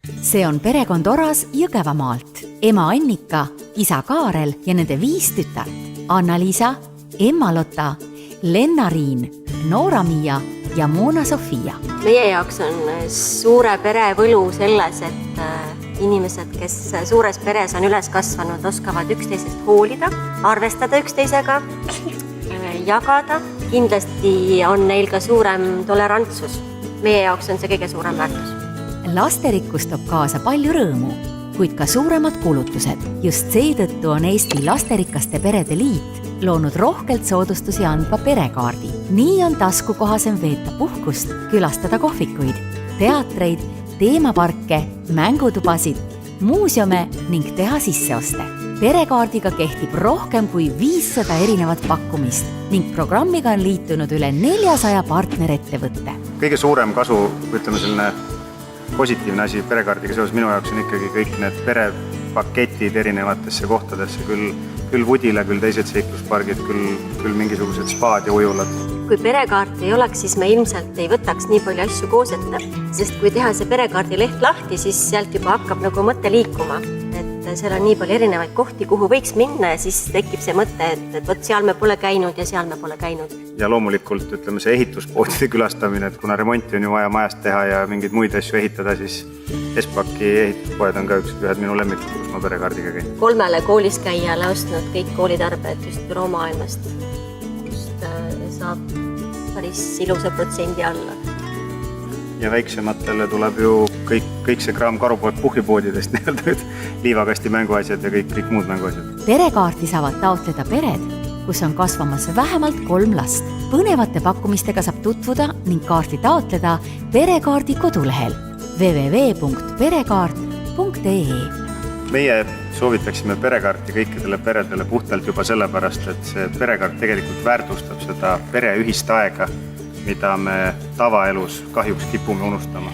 See on perekond Oras Jõgevamaalt. Ema Annika, isa Kaarel ja nende 5 tütart. Anna-Liisa, Emma-Lotta, Lenna-Riin, Noora-Miia ja Moona-Sofia. Meie jaoks on suure pere võlu selles, et inimesed, kes suures peres on üles kasvanud, oskavad üksteisest hoolida, arvestada üksteisega, jagada. Kindlasti on neil ka suurem tolerantsus. Meie jaoks on see kõige suurem väärtus. Lasterikkus toob kaasa palju rõõmu, kuid ka suuremad kulutused. Just seetõttu on Eesti Lasterikaste Perede Liit loonud rohkelt soodustusi andva perekaardi. Nii on taskukohasem veeta puhkust, külastada kohvikuid, teatreid, teemaparke, mängutubasid, muuseume ning teha sisseoste. Perekaardiga kehtib rohkem kui 500 erinevat pakkumist ning programmiga on liitunud üle 400 partnerettevõtte. Kõige suurem kasu, ütleme selline positiivne asi perekaardiga seoses minu jaoks on ikkagi kõik need perepaketid erinevatesse kohtadesse, küll Woodile, küll teised seikluspargid, küll mingisugused spaad ja ujulad. Kui perekaarti ei oleks, siis me ilmselt ei võtaks nii palju asju koos ette, sest kui teha see perekaardi leht lahti, siis sealt juba hakkab nagu mõte liikuma. Et seal on nii palju erinevaid kohti, kuhu võiks minna ja siis tekib see mõte, et võt seal me pole käinud ja seal me pole käinud. Ja loomulikult ütleme see ehituspoodide külastamine, et kuna remonti on ju vaja majast teha ja mingeid muid asju ehitada, siis Espaki ehituspoed on ka ühed minu lemmikud, kus ma perekaardiga käin. 3 koolis käijale ostnud kõik koolitarbed just büromaailmast, kust saab päris ilusa protsendi alla. Ja väiksematele tuleb ju kõik see kraam karupood puhhipoodidest, liivakasti mänguasjad ja kõik muud mänguasjad. Perekaarti saavad taotleda pered, kus on kasvamas vähemalt 3 last. Põnevate pakkumistega saab tutvuda ning kaarti taotleda perekaardi kodulehel www.perekaart.ee. Meie soovitaksime perekaarti kõikidele peredele puhtalt juba sellepärast, et see perekaart tegelikult väärtustab seda pere ühist aega, mida me tavaelus kahjuks kipume unustama.